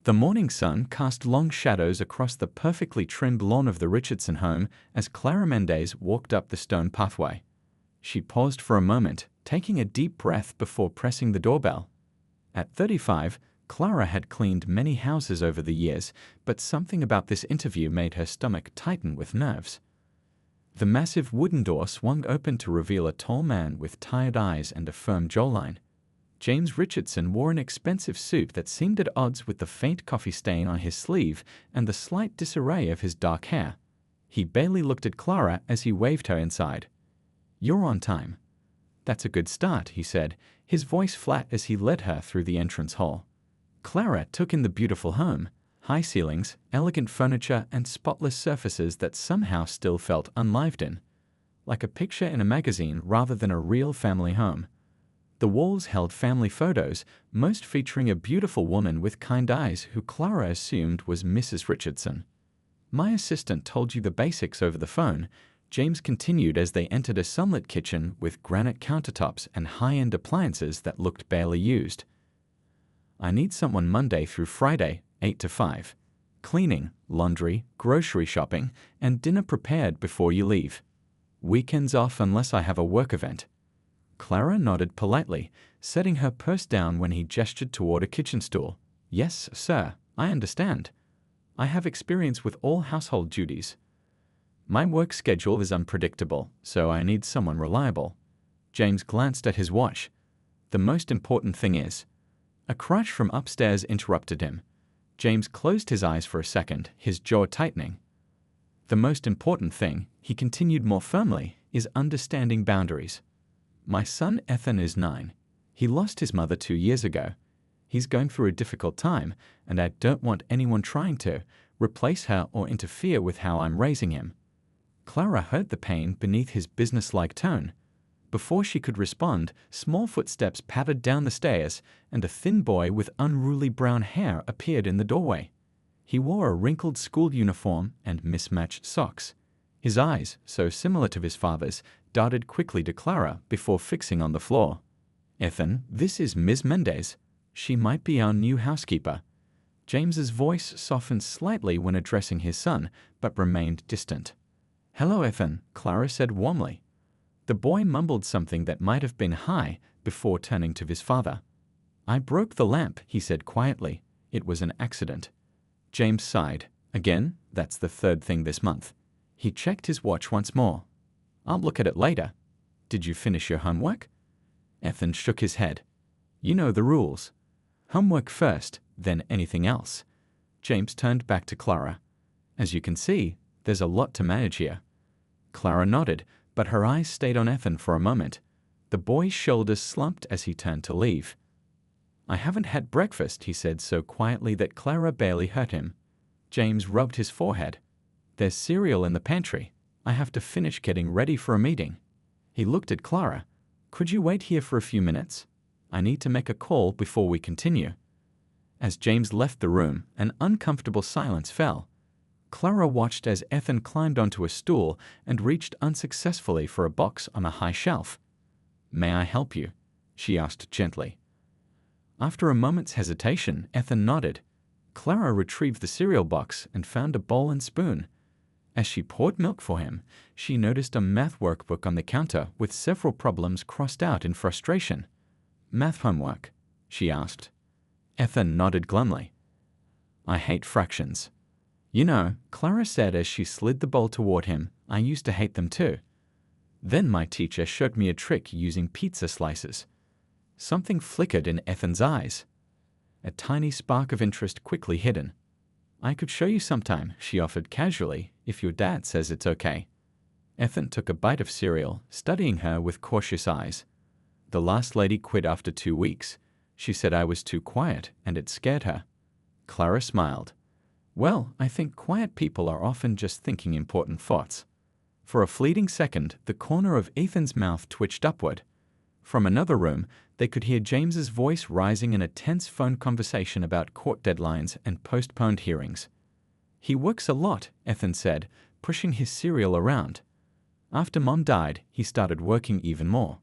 The morning sun cast long shadows across the perfectly trimmed lawn of the Richardson home as Clara Mendez walked up the stone pathway. She paused for a moment, taking a deep breath before pressing the doorbell. At 35, Clara had cleaned many houses over the years, but something about this interview made her stomach tighten with nerves. The massive wooden door swung open to reveal a tall man with tired eyes and a firm jawline. James Richardson wore an expensive suit that seemed at odds with the faint coffee stain on his sleeve and the slight disarray of his dark hair. He barely looked at Clara as he waved her inside. "You're on time." "That's a good start," he said, his voice flat as he led her through the entrance hall. Clara took in the beautiful home, high ceilings, elegant furniture, and spotless surfaces that somehow still felt unlived in, like a picture in a magazine rather than a real family home. The walls held family photos, most featuring a beautiful woman with kind eyes who Clara assumed was Mrs. Richardson. "My assistant told you the basics over the phone," James continued as they entered a sunlit kitchen with granite countertops and high-end appliances that looked barely used. "I need someone Monday through Friday, 8 to 5. Cleaning, laundry, grocery shopping, and dinner prepared before you leave. Weekends off unless I have a work event." Clara nodded politely, setting her purse down when he gestured toward a kitchen stool. "Yes, sir, I understand. I have experience with all household duties. My work schedule is unpredictable, so I need someone reliable." James glanced at his watch. "The most important thing is—" A crash from upstairs interrupted him. James closed his eyes for a second, his jaw tightening. "The most important thing," he continued more firmly, "is understanding boundaries. My son Ethan is 9. He lost his mother 2 years ago. He's going through a difficult time, and I don't want anyone trying to replace her or interfere with how I'm raising him." Clara heard the pain beneath his businesslike tone. Before she could respond, small footsteps pattered down the stairs, and a thin boy with unruly brown hair appeared in the doorway. He wore a wrinkled school uniform and mismatched socks. His eyes, so similar to his father's, darted quickly to Clara before fixing on the floor. "Ethan, this is Miss Mendez. She might be our new housekeeper." James's voice softened slightly when addressing his son, but remained distant. "Hello, Ethan," Clara said warmly. The boy mumbled something that might have been hi before turning to his father. "I broke the lamp," he said quietly. "It was an accident." James sighed. "Again? That's the third thing this month." He checked his watch once more. "I'll look at it later. Did you finish your homework?" Ethan shook his head. "You know the rules. Homework first, then anything else." James turned back to Clara. "As you can see, there's a lot to manage here." Clara nodded, but her eyes stayed on Ethan for a moment. The boy's shoulders slumped as he turned to leave. "I haven't had breakfast," he said so quietly that Clara barely heard him. James rubbed his forehead. "There's cereal in the pantry. I have to finish getting ready for a meeting." He looked at Clara. "Could you wait here for a few minutes? I need to make a call before we continue." As James left the room, an uncomfortable silence fell. Clara watched as Ethan climbed onto a stool and reached unsuccessfully for a box on a high shelf. "May I help you?" she asked gently. After a moment's hesitation, Ethan nodded. Clara retrieved the cereal box and found a bowl and spoon. As she poured milk for him, she noticed a math workbook on the counter with several problems crossed out in frustration. "Math homework?" she asked. Ethan nodded glumly. "I hate fractions." "You know," Clara said as she slid the bowl toward him, "I used to hate them too. Then my teacher showed me a trick using pizza slices." Something flickered in Ethan's eyes. A tiny spark of interest quickly hidden. "I could show you sometime," she offered casually, "if your dad says it's okay." Ethan took a bite of cereal, studying her with cautious eyes. "The last lady quit after 2 weeks. She said I was too quiet, and it scared her." Clara smiled. "Well, I think quiet people are often just thinking important thoughts." For a fleeting second, the corner of Ethan's mouth twitched upward. From another room, they could hear James's voice rising in a tense phone conversation about court deadlines and postponed hearings. "He works a lot," Ethan said, pushing his cereal around. "After Mom died, he started working even more."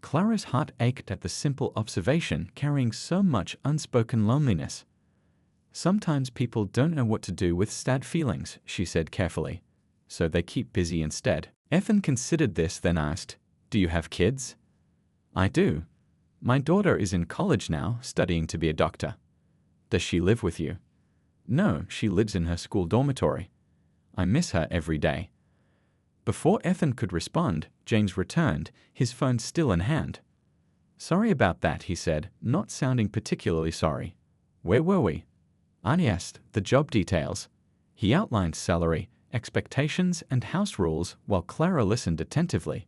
Clara's heart ached at the simple observation carrying so much unspoken loneliness. Sometimes people don't know what to do with sad feelings, she said carefully, so they keep busy instead. Ethan considered this, then asked, "Do you have kids?" "I do. My daughter is in college now, studying to be a doctor." "Does she live with you?" "No, she lives in her school dormitory. I miss her every day." Before Ethan could respond, James returned, his phone still in hand. "Sorry about that," he said, not sounding particularly sorry. "Where were we?" Arnie asked the job details. He outlined salary, expectations, and house rules while Clara listened attentively.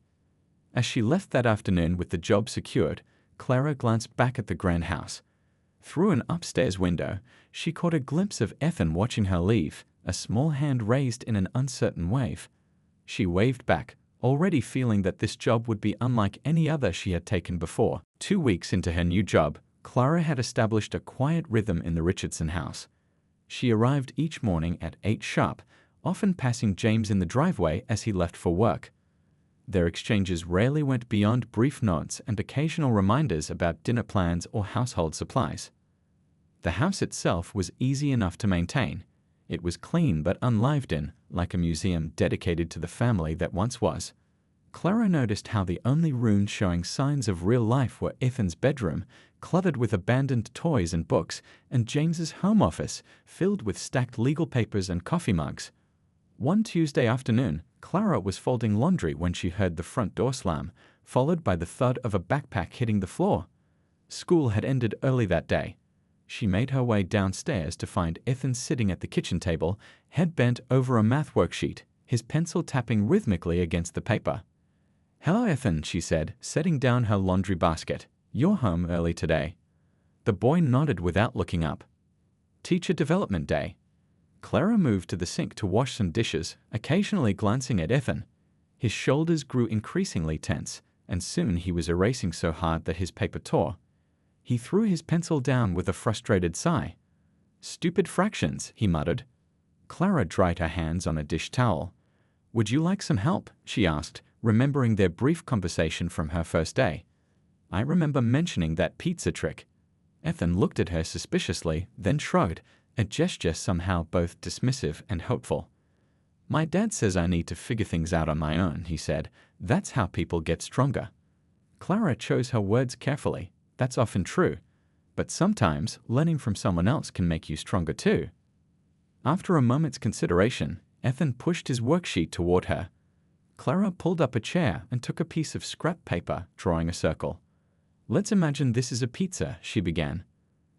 As she left that afternoon with the job secured, Clara glanced back at the grand house. Through an upstairs window, she caught a glimpse of Ethan watching her leave, a small hand raised in an uncertain wave. She waved back, already feeling that this job would be unlike any other she had taken before. 2 weeks into her new job, Clara had established a quiet rhythm in the Richardson house. She arrived each morning at 8 sharp, often passing James in the driveway as he left for work. Their exchanges rarely went beyond brief nods and occasional reminders about dinner plans or household supplies. The house itself was easy enough to maintain. It was clean but unlived in, like a museum dedicated to the family that once was. Clara noticed how the only rooms showing signs of real life were Ethan's bedroom, cluttered with abandoned toys and books, and James's home office, filled with stacked legal papers and coffee mugs. One Tuesday afternoon, Clara was folding laundry when she heard the front door slam, followed by the thud of a backpack hitting the floor. School had ended early that day. She made her way downstairs to find Ethan sitting at the kitchen table, head bent over a math worksheet, his pencil tapping rhythmically against the paper. "Hello, Ethan," she said, setting down her laundry basket. "You're home early today." The boy nodded without looking up. "Teacher Development Day." Clara moved to the sink to wash some dishes, occasionally glancing at Ethan. His shoulders grew increasingly tense, and soon he was erasing so hard that his paper tore. He threw his pencil down with a frustrated sigh. "Stupid fractions," he muttered. Clara dried her hands on a dish towel. "Would you like some help?" she asked, remembering their brief conversation from her first day. "I remember mentioning that pizza trick." Ethan looked at her suspiciously, then shrugged, a gesture somehow both dismissive and hopeful. "My dad says I need to figure things out on my own," he said. "That's how people get stronger." Clara chose her words carefully. That's often true. But sometimes learning from someone else can make you stronger too. After a moment's consideration, Ethan pushed his worksheet toward her. Clara pulled up a chair and took a piece of scrap paper, drawing a circle. "Let's imagine this is a pizza," she began.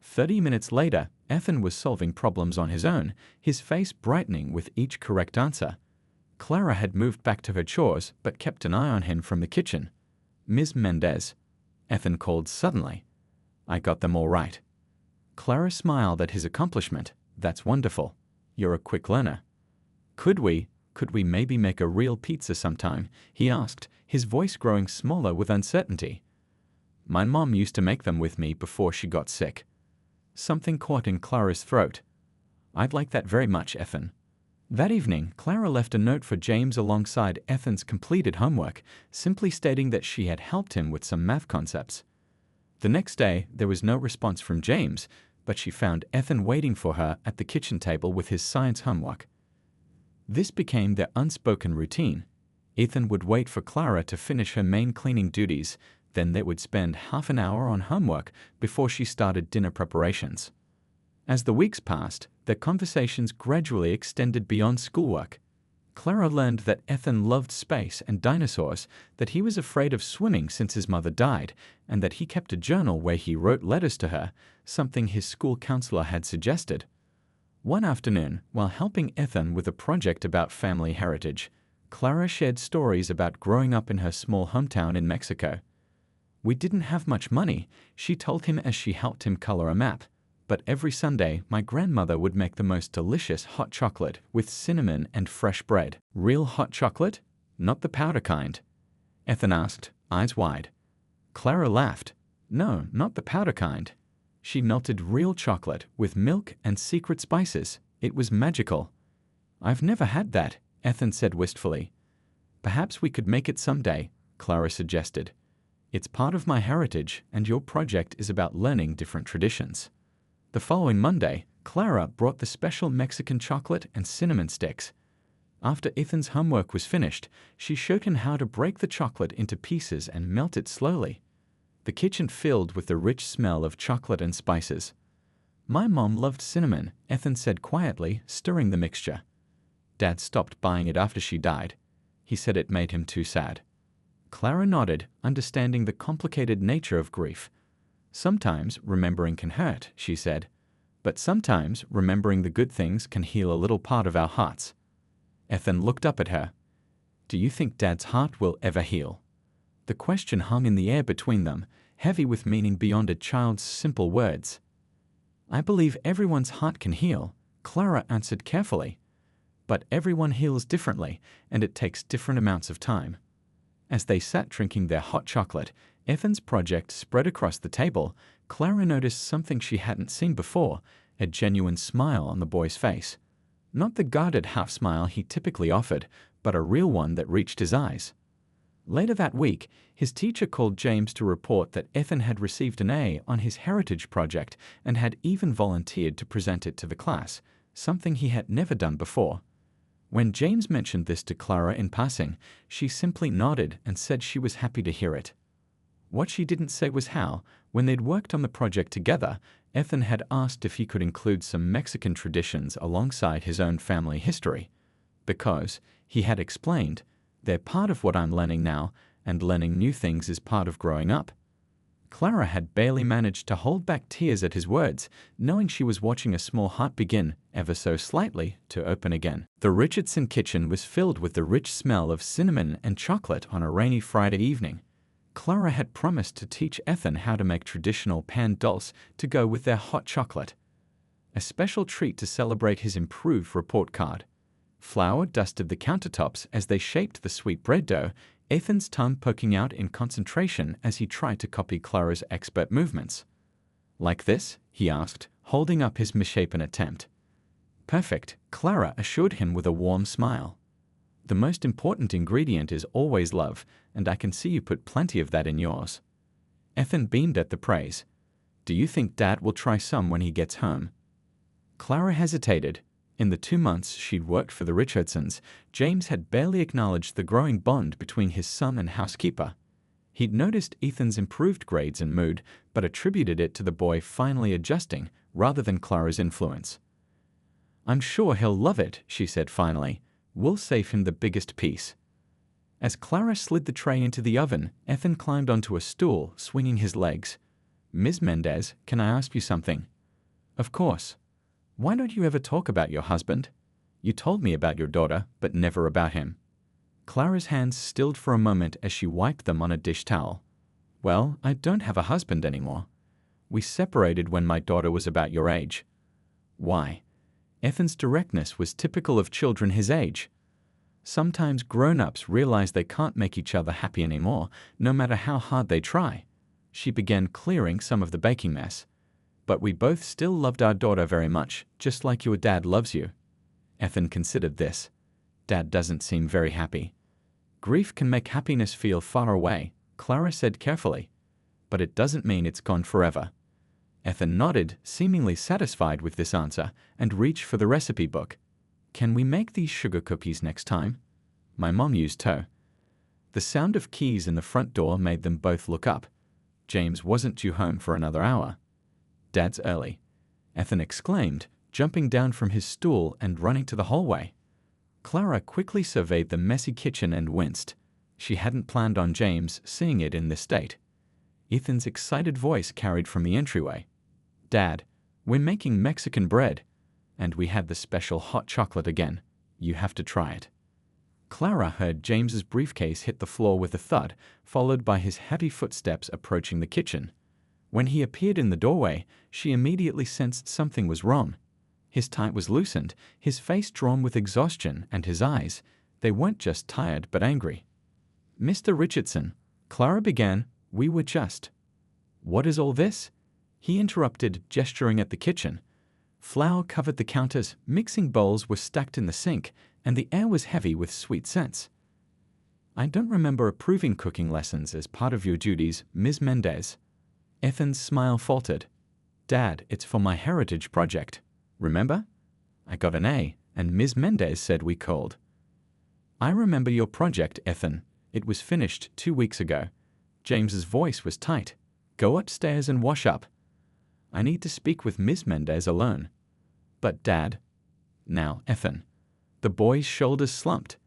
30 minutes later, Ethan was solving problems on his own, his face brightening with each correct answer. Clara had moved back to her chores, but kept an eye on him from the kitchen. "Ms. Mendez," Ethan called suddenly. "I got them all right." Clara smiled at his accomplishment. "That's wonderful. You're a quick learner." Could we maybe make a real pizza sometime?" he asked, his voice growing smaller with uncertainty. "My mom used to make them with me before she got sick." Something caught in Clara's throat. "I'd like that very much, Ethan." That evening, Clara left a note for James alongside Ethan's completed homework, simply stating that she had helped him with some math concepts. The next day, there was no response from James, but she found Ethan waiting for her at the kitchen table with his science homework. This became their unspoken routine. Ethan would wait for Clara to finish her main cleaning duties, then they would spend half an hour on homework before she started dinner preparations. As the weeks passed, their conversations gradually extended beyond schoolwork. Clara learned that Ethan loved space and dinosaurs, that he was afraid of swimming since his mother died, and that he kept a journal where he wrote letters to her, something his school counselor had suggested. One afternoon, while helping Ethan with a project about family heritage, Clara shared stories about growing up in her small hometown in Mexico. "We didn't have much money," she told him as she helped him color a map. "But every Sunday, my grandmother would make the most delicious hot chocolate with cinnamon and fresh bread." "Real hot chocolate? Not the powder kind?" Ethan asked, eyes wide. Clara laughed. "No, not the powder kind. She melted real chocolate with milk and secret spices. It was magical." "I've never had that," Ethan said wistfully. "Perhaps we could make it someday," Clara suggested. "It's part of my heritage, and your project is about learning different traditions." The following Monday, Clara brought the special Mexican chocolate and cinnamon sticks. After Ethan's homework was finished, she showed him how to break the chocolate into pieces and melt it slowly. The kitchen filled with the rich smell of chocolate and spices. "My mom loved cinnamon," Ethan said quietly, stirring the mixture. "Dad stopped buying it after she died. He said it made him too sad." Clara nodded, understanding the complicated nature of grief. "Sometimes remembering can hurt," she said, "but sometimes remembering the good things can heal a little part of our hearts." Ethan looked up at her. "Do you think Dad's heart will ever heal?" The question hung in the air between them, heavy with meaning beyond a child's simple words. "I believe everyone's heart can heal," Clara answered carefully. "But everyone heals differently, and it takes different amounts of time." As they sat drinking their hot chocolate, Ethan's project spread across the table. Clara noticed something she hadn't seen before, a genuine smile on the boy's face. Not the guarded half-smile he typically offered, but a real one that reached his eyes. Later that week, his teacher called James to report that Ethan had received an A on his heritage project and had even volunteered to present it to the class, something he had never done before. When James mentioned this to Clara in passing, she simply nodded and said she was happy to hear it. What she didn't say was how, when they'd worked on the project together, Ethan had asked if he could include some Mexican traditions alongside his own family history. Because, he had explained, they're part of what I'm learning now, and learning new things is part of growing up. Clara had barely managed to hold back tears at his words, knowing she was watching a small heart begin, ever so slightly, to open again. The Richardson kitchen was filled with the rich smell of cinnamon and chocolate on a rainy Friday evening. Clara had promised to teach Ethan how to make traditional pan dulce to go with their hot chocolate. A special treat to celebrate his improved report card. Flour dusted the countertops as they shaped the sweet bread dough, Ethan's tongue poking out in concentration as he tried to copy Clara's expert movements. "Like this?" he asked, holding up his misshapen attempt. "Perfect," Clara assured him with a warm smile. "The most important ingredient is always love, and I can see you put plenty of that in yours." Ethan beamed at the praise. "Do you think Dad will try some when he gets home?" Clara hesitated. In the 2 months she'd worked for the Richardsons, James had barely acknowledged the growing bond between his son and Housekeeper. He'd noticed Ethan's improved grades and mood, but attributed it to the boy finally adjusting rather than Clara's influence. "I'm sure he'll love it," she said finally. "We'll save him the biggest piece." As Clara slid the tray into the oven, Ethan climbed onto a stool, swinging his legs. "Ms. Mendez, can I ask you something?" "Of course." "Why don't you ever talk about your husband? You told me about your daughter, but never about him." Clara's hands stilled for a moment as she wiped them on a dish towel. "Well, I don't have a husband anymore. We separated when my daughter was about your age." "Why?" Ethan's directness was typical of children his age. "Sometimes grown-ups realize they can't make each other happy anymore, no matter how hard they try." She began clearing some of the baking mess. "But we both still loved our daughter very much, just like your dad loves you." Ethan considered this. "Dad doesn't seem very happy." "Grief can make happiness feel far away," Clara said carefully. "But it doesn't mean it's gone forever." Ethan nodded, seemingly satisfied with this answer, and reached for the recipe book. "Can we make these sugar cookies next time? My mom used to." The sound of keys in the front door made them both look up. James wasn't due home for another hour. "Dad's early," Ethan exclaimed, jumping down from his stool and running to the hallway. Clara quickly surveyed the messy kitchen and winced. She hadn't planned on James seeing it in this state. Ethan's excited voice carried from the entryway. "Dad, we're making Mexican bread. And we had the special hot chocolate again. You have to try it." Clara heard James's briefcase hit the floor with a thud, followed by his heavy footsteps approaching the kitchen. When he appeared in the doorway, she immediately sensed something was wrong. His tie was loosened, his face drawn with exhaustion, and his eyes, they weren't just tired but angry. "Mr. Richardson," Clara began, "we were just—" "What is all this?" he interrupted, gesturing at the kitchen. Flour covered the counters, mixing bowls were stacked in the sink, and the air was heavy with sweet scents. "I don't remember approving cooking lessons as part of your duties, Ms. Mendez." Ethan's smile faltered. "Dad, it's for my heritage project." Remember? I got an A, and Ms. Mendez said we called. I remember your project, Ethan. It was finished 2 weeks ago. James's voice was tight. Go upstairs and wash up. I need to speak with Ms. Mendez alone. But Dad. Now, Ethan. The boy's shoulders slumped.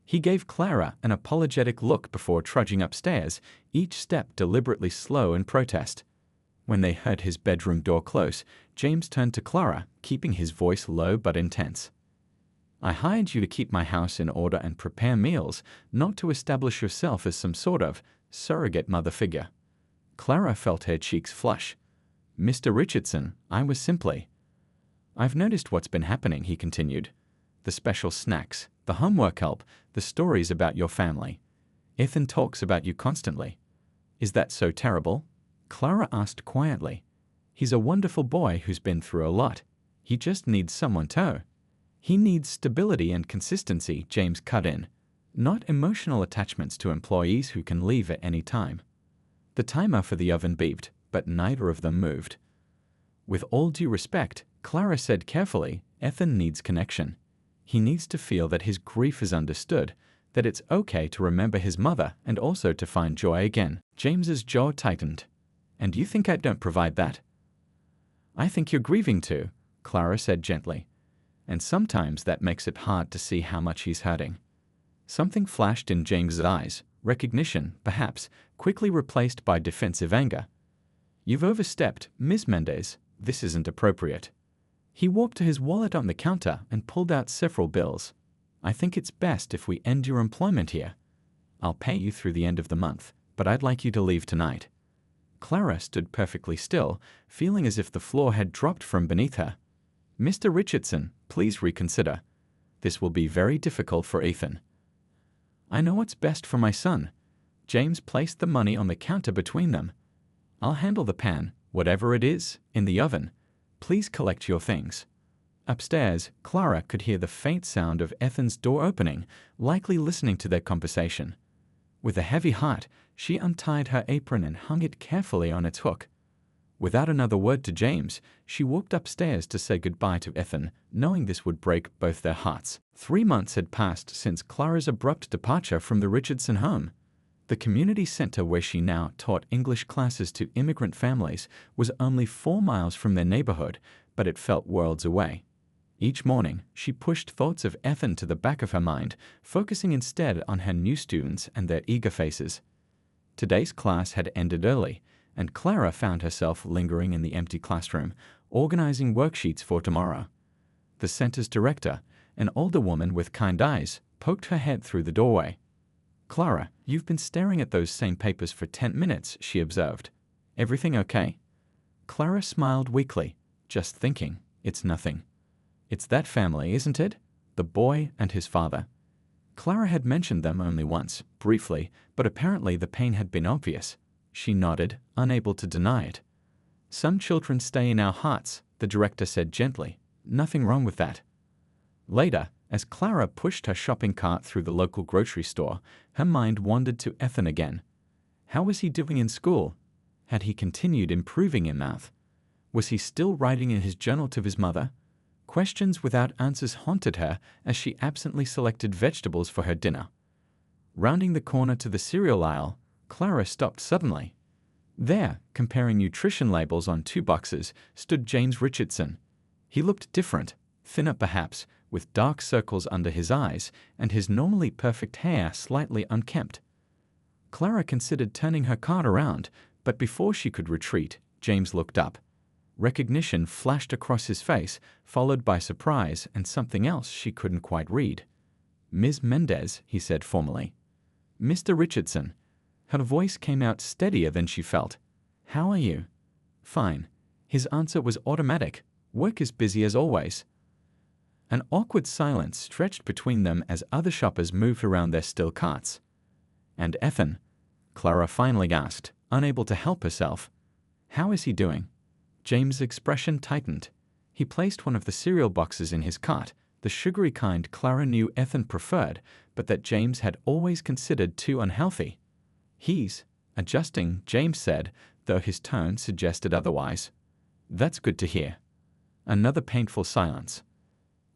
He gave Clara an apologetic look before trudging upstairs, each step deliberately slow in protest. When they heard his bedroom door close, James turned to Clara, keeping his voice low but intense. I hired you to keep my house in order and prepare meals, not to establish yourself as some sort of surrogate mother figure. Clara felt her cheeks flush. Mr. Richardson, I was simply. I've noticed what's been happening, he continued. The special snacks, the homework help, the stories about your family. Ethan talks about you constantly. Is that so terrible? Clara asked quietly. He's a wonderful boy who's been through a lot. He just needs someone to. He needs stability and consistency, James cut in, not emotional attachments to employees who can leave at any time. The timer for the oven beeped, but neither of them moved. With all due respect, Clara said carefully, Ethan needs connection. He needs to feel that his grief is understood, that it's okay to remember his mother and also to find joy again. James's jaw tightened. And you think I don't provide that? I think you're grieving too, Clara said gently. And sometimes that makes it hard to see how much he's hurting. Something flashed in James's eyes, recognition, perhaps, quickly replaced by defensive anger. You've overstepped, Ms. Mendez. This isn't appropriate. He walked to his wallet on the counter and pulled out several bills. I think it's best if we end your employment here. I'll pay you through the end of the month, but I'd like you to leave tonight. Clara stood perfectly still, feeling as if the floor had dropped from beneath her. Mr. Richardson, please reconsider. This will be very difficult for Ethan. I know what's best for my son. James placed the money on the counter between them. I'll handle the pan, whatever it is, in the oven. Please collect your things. Upstairs, Clara could hear the faint sound of Ethan's door opening, likely listening to their conversation. With a heavy heart, she untied her apron and hung it carefully on its hook. Without another word to James, she walked upstairs to say goodbye to Ethan, knowing this would break both their hearts. 3 months had passed since Clara's abrupt departure from the Richardson home. The community center where she now taught English classes to immigrant families was only 4 miles from their neighborhood, but it felt worlds away. Each morning, she pushed thoughts of Ethan to the back of her mind, focusing instead on her new students and their eager faces. Today's class had ended early, and Clara found herself lingering in the empty classroom, organizing worksheets for tomorrow. The center's director, an older woman with kind eyes, poked her head through the doorway. Clara, you've been staring at those same papers for 10 minutes, she observed. Everything okay? Clara smiled weakly, just thinking, it's nothing. It's that family, isn't it? The boy and his father. Clara had mentioned them only once, briefly, but apparently the pain had been obvious. She nodded, unable to deny it. Some children stay in our hearts, the director said gently. Nothing wrong with that. Later, as Clara pushed her shopping cart through the local grocery store, her mind wandered to Ethan again. How was he doing in school? Had he continued improving in math? Was he still writing in his journal to his mother? Questions without answers haunted her as she absently selected vegetables for her dinner. Rounding the corner to the cereal aisle, Clara stopped suddenly. There, comparing nutrition labels on 2 boxes, stood James Richardson. He looked different, thinner perhaps, with dark circles under his eyes and his normally perfect hair slightly unkempt. Clara considered turning her cart around, but before she could retreat, James looked up. Recognition flashed across his face, followed by surprise and something else she couldn't quite read. Ms. Mendez, he said formally. Mr. Richardson. Her voice came out steadier than she felt. How are you? Fine. His answer was automatic. Work is busy as always. An awkward silence stretched between them as other shoppers moved around their still carts. And Ethan? Clara finally asked, unable to help herself. How is he doing? James' expression tightened. He placed one of the cereal boxes in his cart, the sugary kind Clara knew Ethan preferred, but that James had always considered too unhealthy. He's adjusting, James said, though his tone suggested otherwise. That's good to hear. Another painful silence.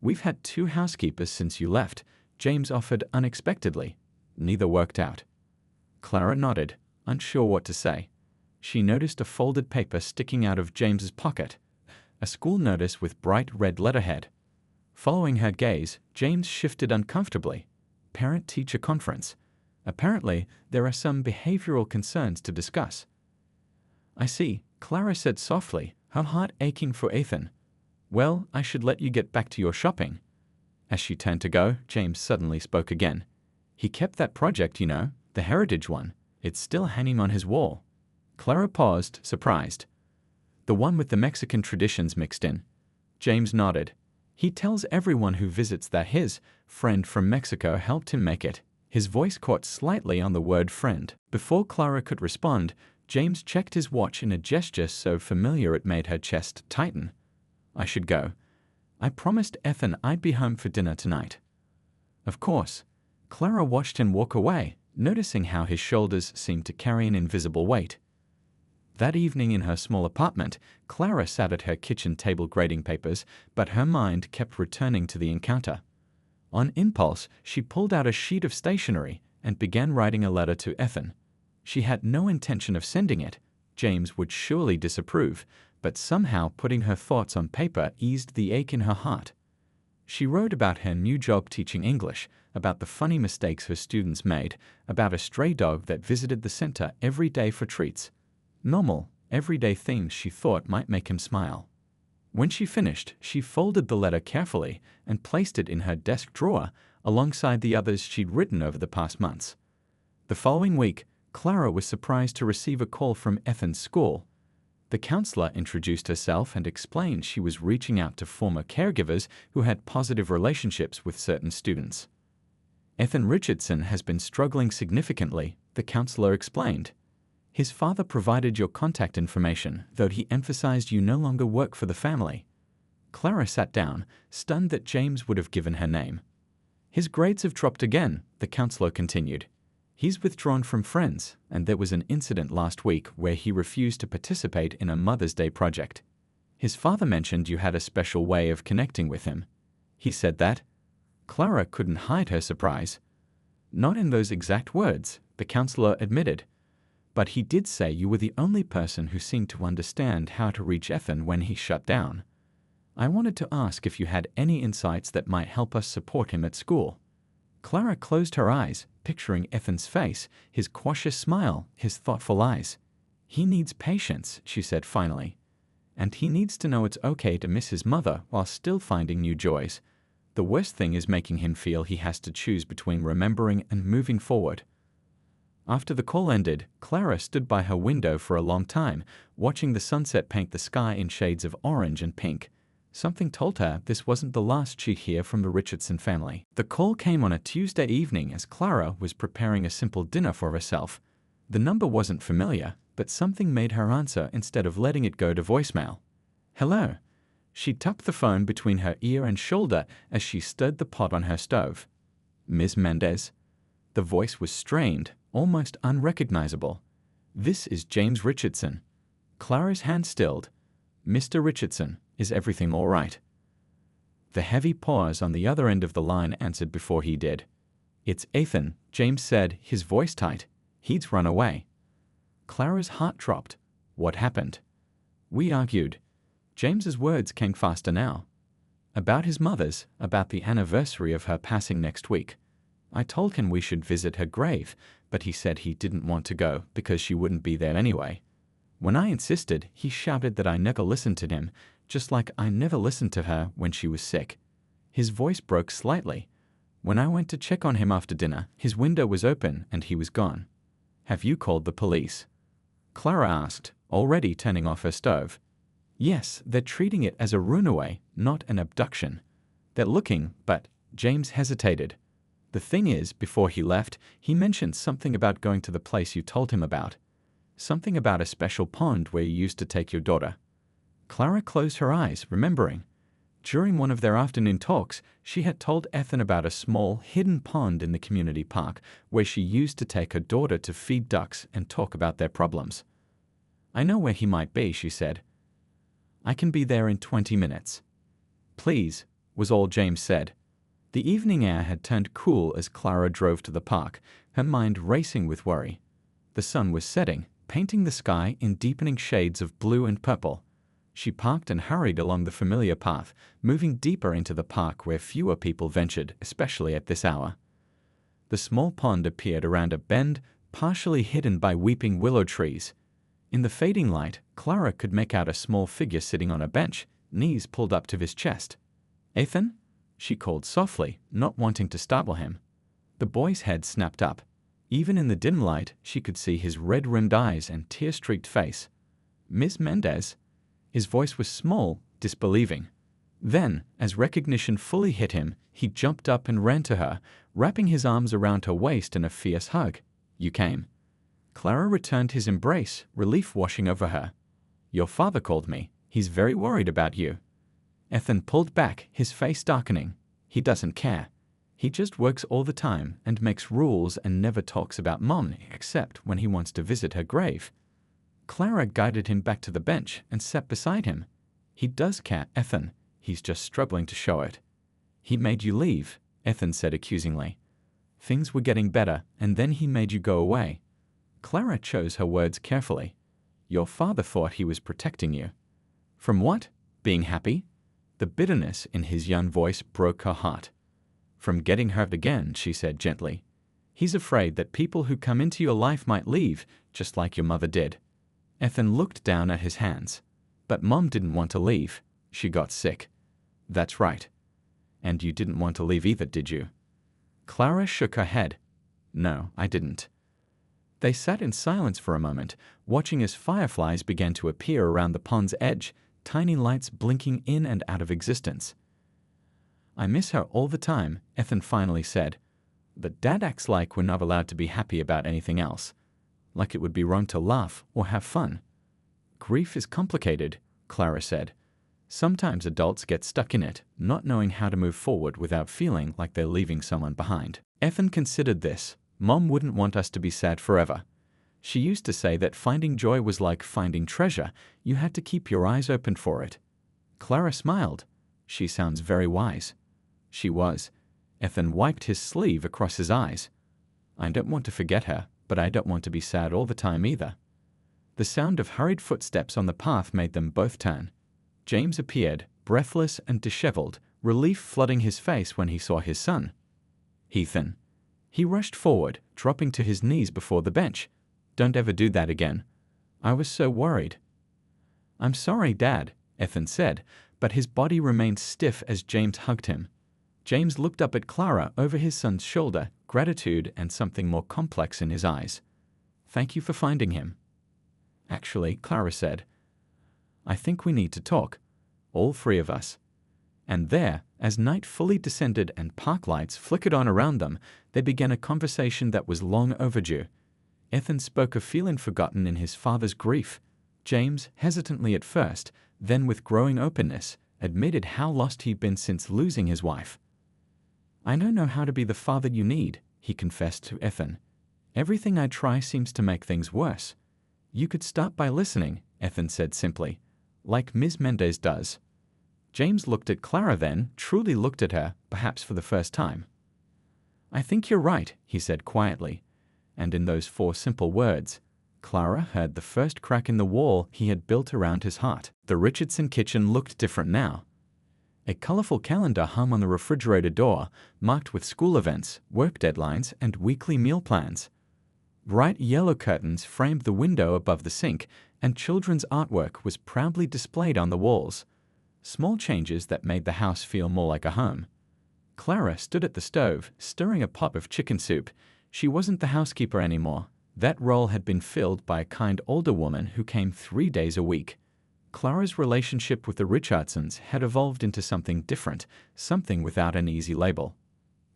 "We've had 2 housekeepers since you left," James offered unexpectedly. "Neither worked out." Clara nodded, unsure what to say. She noticed a folded paper sticking out of James's pocket, a school notice with bright red letterhead. Following her gaze, James shifted uncomfortably. Parent-teacher conference. Apparently, there are some behavioral concerns to discuss. "I see," Clara said softly, her heart aching for Ethan. "Well, I should let you get back to your shopping." As she turned to go, James suddenly spoke again. "He kept that project, you know, the heritage one. It's still hanging on his wall." Clara paused, surprised. "The one with the Mexican traditions mixed in?" James nodded. "He tells everyone who visits that his friend from Mexico helped him make it." His voice caught slightly on the word friend. Before Clara could respond, James checked his watch in a gesture so familiar it made her chest tighten. "I should go. I promised Ethan I'd be home for dinner tonight." "Of course." Clara watched him walk away, noticing how his shoulders seemed to carry an invisible weight. That evening in her small apartment, Clara sat at her kitchen table grading papers, but her mind kept returning to the encounter. On impulse, she pulled out a sheet of stationery and began writing a letter to Ethan. She had no intention of sending it. James would surely disapprove, but somehow putting her thoughts on paper eased the ache in her heart. She wrote about her new job teaching English, about the funny mistakes her students made, about a stray dog that visited the center every day for treats. Normal, everyday things she thought might make him smile. When she finished, she folded the letter carefully and placed it in her desk drawer alongside the others she'd written over the past months. The following week, Clara was surprised to receive a call from Ethan's school. The counselor introduced herself and explained she was reaching out to former caregivers who had positive relationships with certain students. "Ethan Richardson has been struggling significantly," the counselor explained. "His father provided your contact information, though he emphasized you no longer work for the family." Clara sat down, stunned that James would have given her name. "His grades have dropped again," the counselor continued. "He's withdrawn from friends, and there was an incident last week where he refused to participate in a Mother's Day project. His father mentioned you had a special way of connecting with him." "He said that?" Clara couldn't hide her surprise. "Not in those exact words," the counselor admitted. "But he did say you were the only person who seemed to understand how to reach Ethan when he shut down. I wanted to ask if you had any insights that might help us support him at school." Clara closed her eyes, picturing Ethan's face, his cautious smile, his thoughtful eyes. "He needs patience," she said finally. "And he needs to know it's okay to miss his mother while still finding new joys. The worst thing is making him feel he has to choose between remembering and moving forward." After the call ended, Clara stood by her window for a long time, watching the sunset paint the sky in shades of orange and pink. Something told her this wasn't the last she'd hear from the Richardson family. The call came on a Tuesday evening as Clara was preparing a simple dinner for herself. The number wasn't familiar, but something made her answer instead of letting it go to voicemail. "Hello." She tucked the phone between her ear and shoulder as she stirred the pot on her stove. "Miss Mendez?" The voice was strained, almost unrecognizable. "This is James Richardson." Clara's hand stilled. "Mr. Richardson, is everything all right?" The heavy pause on the other end of the line answered before he did. "It's Ethan," James said, his voice tight. "He'd run away." Clara's heart dropped. "What happened?" "We argued." James's words came faster now. "About his mother's, about the anniversary of her passing next week. I told him we should visit her grave, but he said he didn't want to go because she wouldn't be there anyway. When I insisted, he shouted that I never listened to him, just like I never listened to her when she was sick." His voice broke slightly. "When I went to check on him after dinner, his window was open and he was gone." "Have you called the police?" Clara asked, already turning off her stove. "Yes, they're treating it as a runaway, not an abduction. They're looking, but..." James hesitated. "The thing is, before he left, he mentioned something about going to the place you told him about. Something about a special pond where you used to take your daughter." Clara closed her eyes, remembering. During one of their afternoon talks, she had told Ethan about a small, hidden pond in the community park where she used to take her daughter to feed ducks and talk about their problems. "I know where he might be," she said. I can be there in 20 minutes. Please, was all James said. The evening air had turned cool as Clara drove to the park, her mind racing with worry. The sun was setting, painting the sky in deepening shades of blue and purple. She parked and hurried along the familiar path, moving deeper into the park where fewer people ventured, especially at this hour. The small pond appeared around a bend, partially hidden by weeping willow trees. In the fading light, Clara could make out a small figure sitting on a bench, knees pulled up to his chest. "Ethan?" she called softly, not wanting to startle him. The boy's head snapped up. Even in the dim light, she could see his red-rimmed eyes and tear-streaked face. "Miss Mendez?" His voice was small, disbelieving. Then, as recognition fully hit him, he jumped up and ran to her, wrapping his arms around her waist in a fierce hug. "You came." Clara returned his embrace, relief washing over her. "Your father called me. He's very worried about you." Ethan pulled back, his face darkening. "He doesn't care. He just works all the time and makes rules and never talks about Mom except when he wants to visit her grave." Clara guided him back to the bench and sat beside him. "He does care, Ethan. He's just struggling to show it." "He made you leave," Ethan said accusingly. "Things were getting better, and then he made you go away." Clara chose her words carefully. "Your father thought he was protecting you." "From what? Being happy?" The bitterness in his young voice broke her heart. "From getting hurt again," she said gently. "He's afraid that people who come into your life might leave, just like your mother did." Ethan looked down at his hands. "But Mom didn't want to leave. She got sick." "That's right. And you didn't want to leave either, did you?" Clara shook her head. "No, I didn't." They sat in silence for a moment, watching as fireflies began to appear around the pond's edge, tiny lights blinking in and out of existence. "I miss her all the time," Ethan finally said. "But Dad acts like we're not allowed to be happy about anything else. Like it would be wrong to laugh or have fun." "Grief is complicated," Clara said. "Sometimes adults get stuck in it, not knowing how to move forward without feeling like they're leaving someone behind." Ethan considered this. Mom wouldn't want us to be sad forever. She used to say that finding joy was like finding treasure. You had to keep your eyes open for it. Clara smiled. "She sounds very wise." She was. Ethan wiped his sleeve across his eyes. "I don't want to forget her, but I don't want to be sad all the time either." The sound of hurried footsteps on the path made them both turn. James appeared, breathless and disheveled, relief flooding his face when he saw his son. "Ethan." He rushed forward, dropping to his knees before the bench. "Don't ever do that again. I was so worried." "I'm sorry, Dad," Ethan said, but his body remained stiff as James hugged him. James looked up at Clara over his son's shoulder, gratitude and something more complex in his eyes. "Thank you for finding him." "Actually," Clara said, "I think we need to talk. All three of us." And there, as night fully descended and park lights flickered on around them, they began a conversation that was long overdue. Ethan spoke of feeling forgotten in his father's grief. James, hesitantly at first, then with growing openness, admitted how lost he'd been since losing his wife. "I don't know how to be the father you need," he confessed to Ethan. "Everything I try seems to make things worse." "You could start by listening," Ethan said simply, "like Ms. Mendez does." James looked at Clara then, truly looked at her, perhaps for the first time. "I think you're right," he said quietly. And in those 4 simple words, Clara heard the first crack in the wall he had built around his heart. The Richardson kitchen looked different now. A colorful calendar hung on the refrigerator door, marked with school events, work deadlines, and weekly meal plans. Bright yellow curtains framed the window above the sink, and children's artwork was proudly displayed on the walls. Small changes that made the house feel more like a home. Clara stood at the stove, stirring a pot of chicken soup. She wasn't the housekeeper anymore. That role had been filled by a kind older woman who came 3 days a week. Clara's relationship with the Richardsons had evolved into something different, something without an easy label.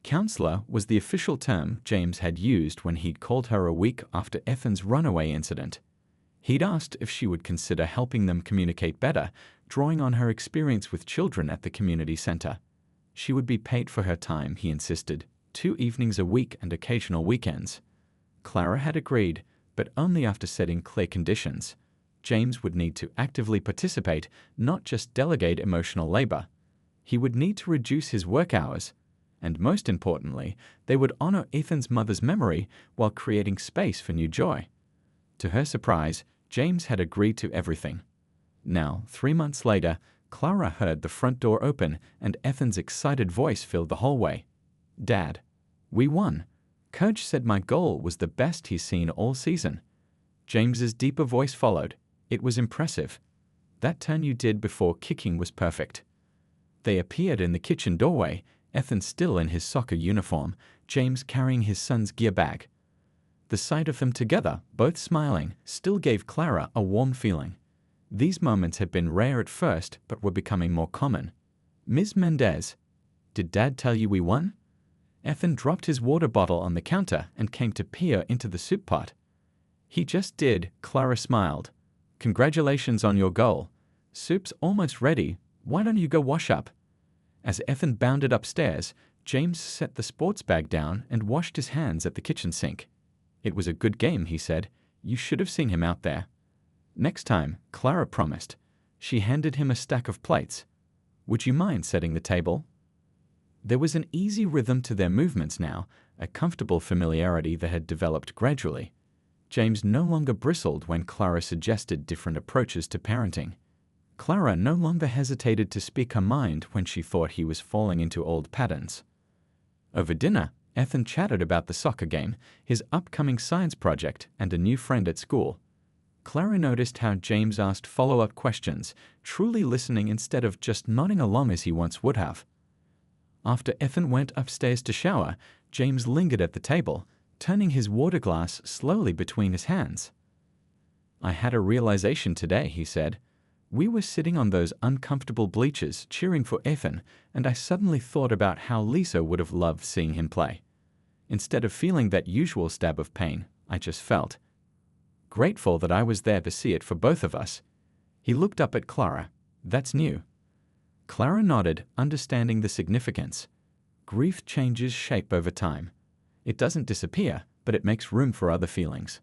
Counselor was the official term James had used when he'd called her a week after Ethan's runaway incident. He'd asked if she would consider helping them communicate better, drawing on her experience with children at the community center. She would be paid for her time, he insisted, 2 evenings a week and occasional weekends. Clara had agreed, but only after setting clear conditions. James would need to actively participate, not just delegate emotional labor. He would need to reduce his work hours, and most importantly, they would honor Ethan's mother's memory while creating space for new joy. To her surprise, James had agreed to everything. Now, 3 months later, Clara heard the front door open and Ethan's excited voice filled the hallway. "Dad, we won. Coach said my goal was the best he's seen all season." James's deeper voice followed. "It was impressive. That turn you did before kicking was perfect." They appeared in the kitchen doorway, Ethan still in his soccer uniform, James carrying his son's gear bag. The sight of them together, both smiling, still gave Clara a warm feeling. These moments had been rare at first, but were becoming more common. "Ms. Mendez, did Dad tell you we won?" Ethan dropped his water bottle on the counter and came to peer into the soup pot. "He just did," Clara smiled. "Congratulations on your goal. Soup's almost ready. Why don't you go wash up?" As Ethan bounded upstairs, James set the sports bag down and washed his hands at the kitchen sink. "It was a good game," he said. "You should have seen him out there." "Next time," Clara promised. She handed him a stack of plates. "Would you mind setting the table?" There was an easy rhythm to their movements now, a comfortable familiarity that had developed gradually. James no longer bristled when Clara suggested different approaches to parenting. Clara no longer hesitated to speak her mind when she thought he was falling into old patterns. Over dinner, Ethan chatted about the soccer game, his upcoming science project, and a new friend at school. Clara noticed how James asked follow-up questions, truly listening instead of just nodding along as he once would have. After Ethan went upstairs to shower, James lingered at the table, turning his water glass slowly between his hands. "I had a realization today," he said. "We were sitting on those uncomfortable bleachers cheering for Ethan, and I suddenly thought about how Lisa would have loved seeing him play. Instead of feeling that usual stab of pain, I just felt grateful that I was there to see it for both of us." He looked up at Clara. "That's new." Clara nodded, understanding the significance. Grief changes shape over time. It doesn't disappear, but it makes room for other feelings.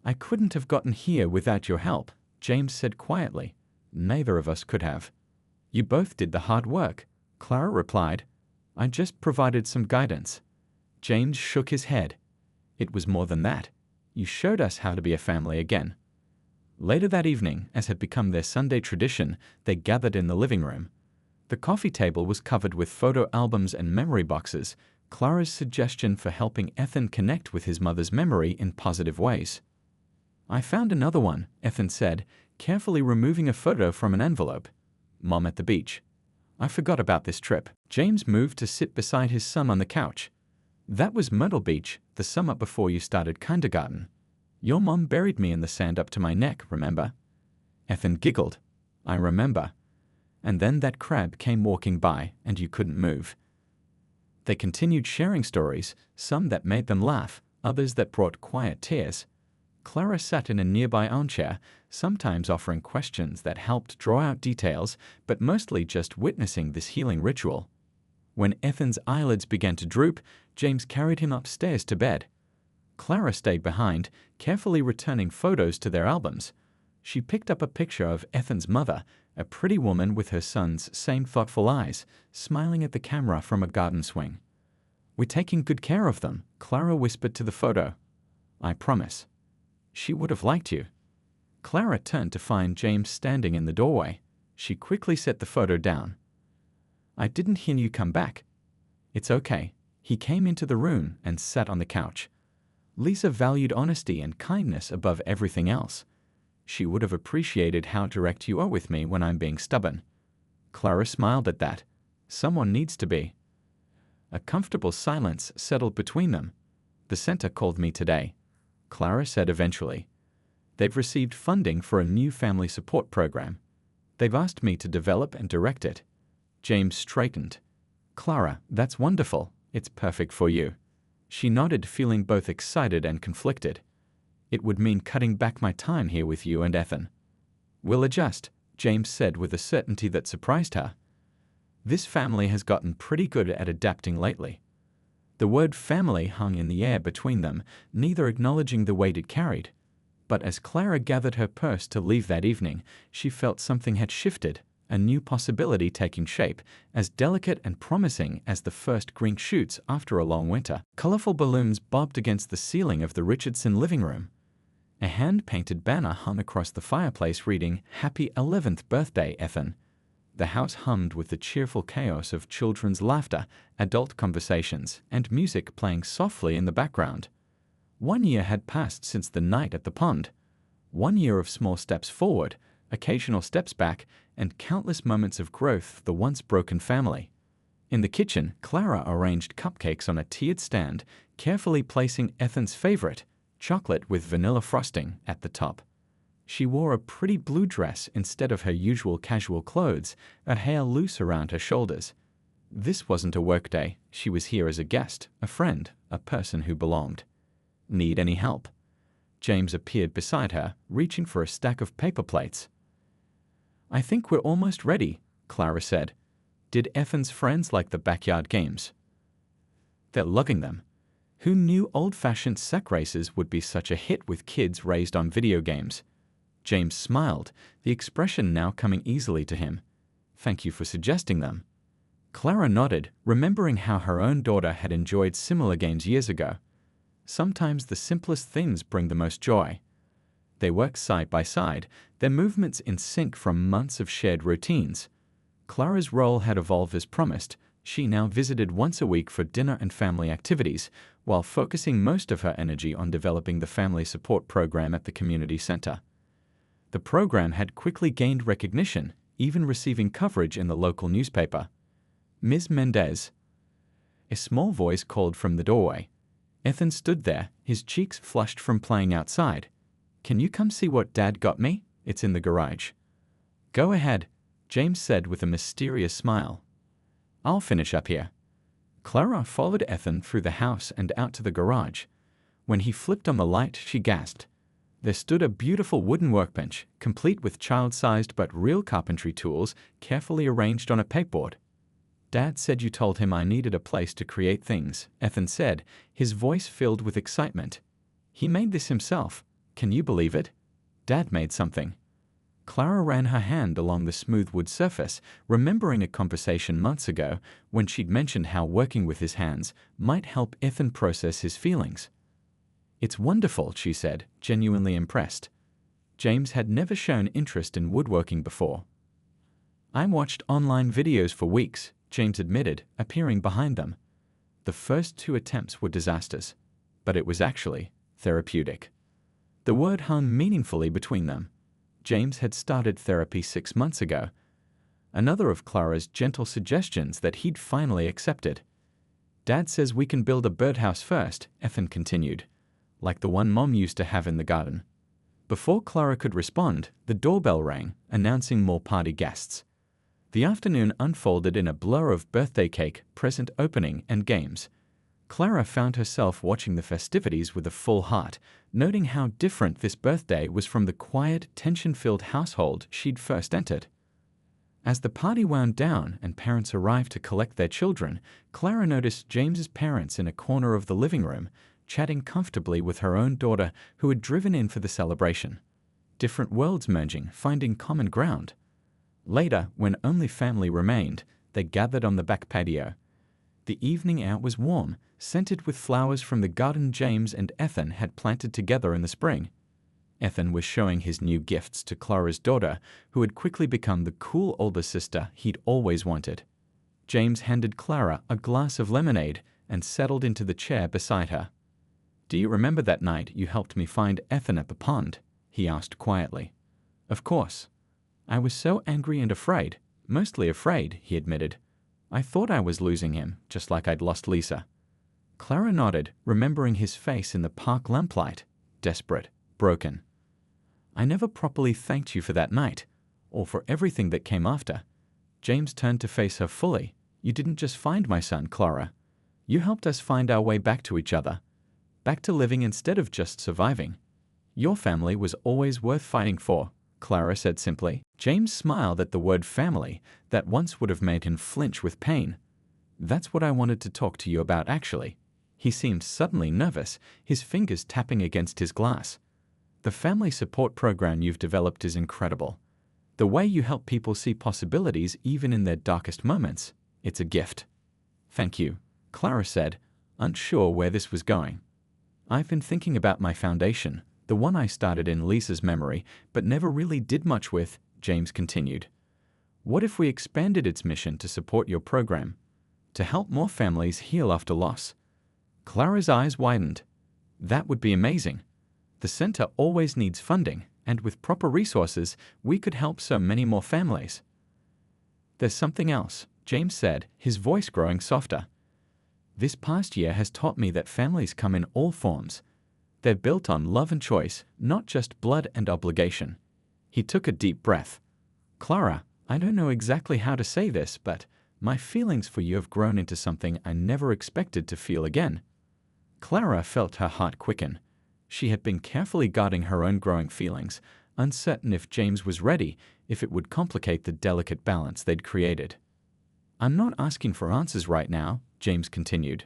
"I couldn't have gotten here without your help," James said quietly. "Neither of us could have." "You both did the hard work," Clara replied. "I just provided some guidance." James shook his head. "It was more than that. You showed us how to be a family again." Later that evening, as had become their Sunday tradition, they gathered in the living room. The coffee table was covered with photo albums and memory boxes, Clara's suggestion for helping Ethan connect with his mother's memory in positive ways. "I found another one," Ethan said, carefully removing a photo from an envelope. "Mom at the beach. I forgot about this trip." James moved to sit beside his son on the couch. "That was Myrtle Beach, the summer before you started kindergarten. Your mom buried me in the sand up to my neck, remember?" Ethan giggled. "I remember. And then that crab came walking by, and you couldn't move." They continued sharing stories, some that made them laugh, others that brought quiet tears. Clara sat in a nearby armchair, sometimes offering questions that helped draw out details, but mostly just witnessing this healing ritual. When Ethan's eyelids began to droop, James carried him upstairs to bed. Clara stayed behind, carefully returning photos to their albums. She picked up a picture of Ethan's mother, a pretty woman with her son's same thoughtful eyes, smiling at the camera from a garden swing. "We're taking good care of them," Clara whispered to the photo. "I promise." "She would have liked you." Clara turned to find James standing in the doorway. She quickly set the photo down. "I didn't hear you come back." "It's okay." He came into the room and sat on the couch. Lisa valued honesty and kindness above everything else. "She would have appreciated how direct you are with me when I'm being stubborn." Clara smiled at that. "Someone needs to be." A comfortable silence settled between them. "The center called me today," Clara said eventually. "They've received funding for a new family support program. They've asked me to develop and direct it." James straightened. "Clara, that's wonderful. It's perfect for you." She nodded, feeling both excited and conflicted. "It would mean cutting back my time here with you and Ethan." "We'll adjust," James said with a certainty that surprised her. This family has gotten pretty good at adapting lately. The word family hung in the air between them, neither acknowledging the weight it carried. But as Clara gathered her purse to leave that evening, she felt something had shifted, a new possibility taking shape, as delicate and promising as the first green shoots after a long winter. Colorful balloons bobbed against the ceiling of the Richardson living room. A hand-painted banner hung across the fireplace reading, "Happy 11th birthday, Ethan." The house hummed with the cheerful chaos of children's laughter, adult conversations, and music playing softly in the background. 1 year had passed since the night at the pond. 1 year of small steps forward, occasional steps back, and countless moments of growth for the once broken family. In the kitchen, Clara arranged cupcakes on a tiered stand, carefully placing Ethan's favorite, chocolate with vanilla frosting, at the top. She wore a pretty blue dress instead of her usual casual clothes, her hair loose around her shoulders. This wasn't a work day. She was here as a guest, a friend, a person who belonged. "Need any help?" James appeared beside her, reaching for a stack of paper plates. "I think we're almost ready," Clara said. "Did Ethan's friends like the backyard games?" "They're lugging them." Who knew old-fashioned sack races would be such a hit with kids raised on video games? James smiled, the expression now coming easily to him. "Thank you for suggesting them." Clara nodded, remembering how her own daughter had enjoyed similar games years ago. Sometimes the simplest things bring the most joy. They worked side by side, their movements in sync from months of shared routines. Clara's role had evolved as promised. She now visited once a week for dinner and family activities, while focusing most of her energy on developing the family support program at the community center. The program had quickly gained recognition, even receiving coverage in the local newspaper. "Ms. Mendez." A small voice called from the doorway. Ethan stood there, his cheeks flushed from playing outside. "Can you come see what Dad got me? It's in the garage." "Go ahead," James said with a mysterious smile. "I'll finish up here." Clara followed Ethan through the house and out to the garage. When he flipped on the light, she gasped. There stood a beautiful wooden workbench, complete with child-sized but real carpentry tools, carefully arranged on a pegboard. "Dad said you told him I needed a place to create things," Ethan said, his voice filled with excitement. "He made this himself. Can you believe it? Dad made something." Clara ran her hand along the smooth wood surface, remembering a conversation months ago when she'd mentioned how working with his hands might help Ethan process his feelings. "It's wonderful," she said, genuinely impressed. James had never shown interest in woodworking before. "I watched online videos for weeks," James admitted, appearing behind them. The first 2 attempts were disasters, but it was actually therapeutic. The word hung meaningfully between them. James had started therapy 6 months ago. Another of Clara's gentle suggestions that he'd finally accepted. "Dad says we can build a birdhouse first," Ethan continued, "like the one Mom used to have in the garden." Before Clara could respond, the doorbell rang, announcing more party guests. The afternoon unfolded in a blur of birthday cake, present opening, and games. Clara found herself watching the festivities with a full heart, noting how different this birthday was from the quiet, tension-filled household she'd first entered. As the party wound down and parents arrived to collect their children, Clara noticed James's parents in a corner of the living room, chatting comfortably with her own daughter who had driven in for the celebration. Different worlds merging, finding common ground. Later, when only family remained, they gathered on the back patio. The evening air was warm, scented with flowers from the garden James and Ethan had planted together in the spring. Ethan was showing his new gifts to Clara's daughter, who had quickly become the cool older sister he'd always wanted. James handed Clara a glass of lemonade and settled into the chair beside her. "Do you remember that night you helped me find Ethan at the pond?" he asked quietly. "Of course." "I was so angry and afraid, mostly afraid," he admitted. "I thought I was losing him, just like I'd lost Lisa." Clara nodded, remembering his face in the park lamplight. Desperate, broken. "I never properly thanked you for that night, or for everything that came after." James turned to face her fully. "You didn't just find my son, Clara. You helped us find our way back to each other. Back to living instead of just surviving. Your family was always worth fighting for," Clara said simply. James smiled at the word family that once would have made him flinch with pain. "That's what I wanted to talk to you about, actually." He seemed suddenly nervous, his fingers tapping against his glass. The family support program you've developed is incredible. The way you help people see possibilities even in their darkest moments, it's a gift. Thank you, Clara said, unsure where this was going. I've been thinking about my foundation, the one I started in Lisa's memory, but never really did much with, James continued. What if we expanded its mission to support your program, to help more families heal after loss? Clara's eyes widened. That would be amazing. The center always needs funding, and with proper resources, we could help so many more families. There's something else, James said, his voice growing softer. This past year has taught me that families come in all forms. They're built on love and choice, not just blood and obligation. He took a deep breath. Clara, I don't know exactly how to say this, but my feelings for you have grown into something I never expected to feel again. Clara felt her heart quicken. She had been carefully guarding her own growing feelings, uncertain if James was ready, if it would complicate the delicate balance they'd created. I'm not asking for answers right now, James continued.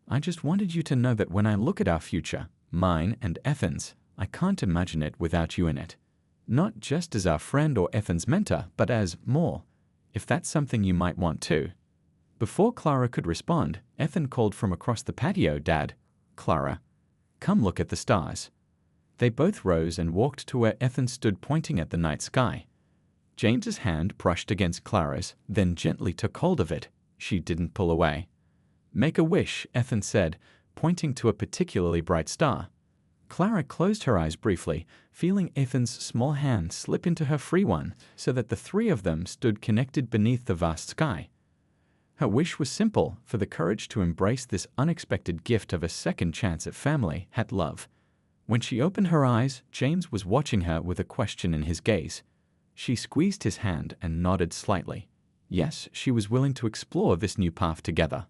I just wanted you to know that when I look at our future, mine and Ethan's, I can't imagine it without you in it. Not just as our friend or Ethan's mentor, but as more, if that's something you might want too. Before Clara could respond, Ethan called from across the patio, Dad, Clara, come look at the stars. They both rose and walked to where Ethan stood pointing at the night sky. James's hand brushed against Clara's, then gently took hold of it. She didn't pull away. Make a wish, Ethan said, pointing to a particularly bright star. Clara closed her eyes briefly, feeling Ethan's small hand slip into her free one, so that the three of them stood connected beneath the vast sky. Her wish was simple, for the courage to embrace this unexpected gift of a second chance at family, at love. When she opened her eyes, James was watching her with a question in his gaze. She squeezed his hand and nodded slightly. Yes, she was willing to explore this new path together.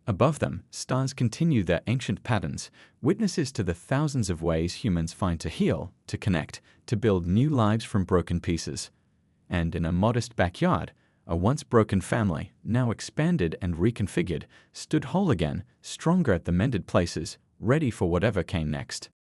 Above them, stars continue their ancient patterns, witnesses to the thousands of ways humans find to heal, to connect, to build new lives from broken pieces. And in a modest backyard, a once broken family, now expanded and reconfigured, stood whole again, stronger at the mended places, ready for whatever came next.